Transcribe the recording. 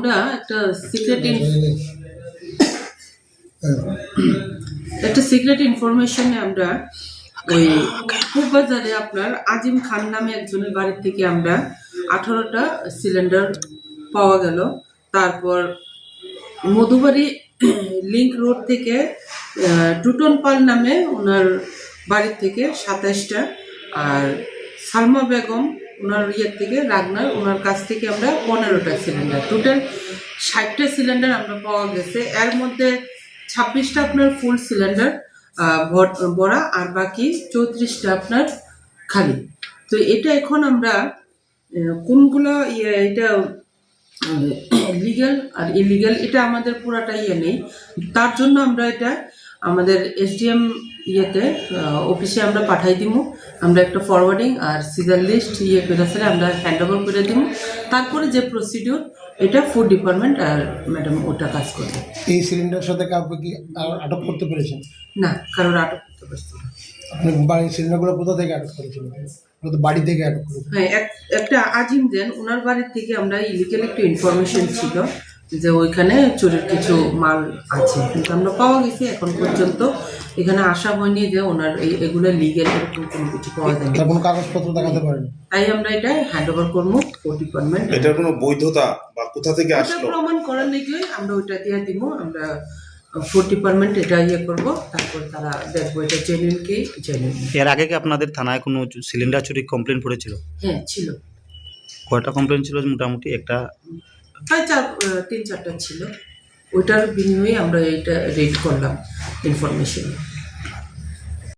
আমরা একটা সিক্রেট ইনফরমেশনে আমরা ওই বাজারে আপনার আজিম খান নামে একজনের বাড়ির থেকে আমরা 18টা সিলিন্ডার পাওয়া গেল। তারপর মধুবাড়ি লিংক রোড থেকে টুটন পাল নামে ওনার বাড়ির থেকে 27টা, আর সালমা বেগম ওনার ইয়ের থেকে রাগনার ওনার কাছ থেকে আমরা 15টা সিলিন্ডার, টোটাল 60টা সিলিন্ডার আমরা পাওয়া গেছে। এর মধ্যে 26টা আপনার ফুল সিলিন্ডার ভরা আর বাকি 34টা আপনার খালি। তো এটা এখন আমরা কোনগুলো এটা লিগ্যাল আর ইলিগ্যাল এটা আমাদের পুরাটা নেই। তার জন্য আমরা এটা আমাদের এসডিএম অফিসে আমরা পাঠাই দিব। আমরা একটা ফরওয়ার্ডিং আর সিজার লিস্ট করে আমরা হ্যান্ড ওভার করে দিব। তারপরে যে প্রসিডিউর এটা ফুড ডিপার্টমেন্ট আর ম্যাডাম ওটা কাজ করবে। এই সিলিন্ডারের সাথে কাউকে কি আটক করতে পেরেছেন? না, কারোর আটক করতে পারছি না। আপনি বাড়ির সিলিন্ডারগুলো কোথা থেকে আটক করেছেন? বাড়ি থেকে আটক করেছেন? হ্যাঁ, একটা আজিম দেন ওনার বাড়ির থেকে আমরা ইলিগাল একটু ইনফরমেশন ছিল যে ওইখানে চোরের কিছু মাল আছে, কিন্তু আমরা পাওয়া গেছি। এখন পর্যন্ত এখানে আসা হয়নি যে ওনার এগুলো লিগেল এরকম কোনো কিছু পাওয়া যায়নি, কোনো কাগজপত্র দেখাতে পারেন। তাই আমরা এটা হ্যান্ড ওভার করবো ফুড ডিপার্টমেন্ট। এটার কোনো বৈধতা বা কোথা থেকে আসলো প্রমাণ করার লেগে আমরা ওইটা দিয়ে দিব। আমরা ফুড ডিপার্টমেন্ট এটা করবো, তারপর তারা দেখবো এটা জেনুইন কি জেনুইন। এর আগে কি আপনাদের থানায় কোনো সিলিন্ডার চুরি কমপ্লেন পড়েছিল? হ্যাঁ ছিল। কয়টা কমপ্লেন ছিল মোটামুটি? একটা প্রায় 3-4টা ছিল। ওইটার বিনিময়ে আমরা এটা রেড করলাম ইনফরমেশন।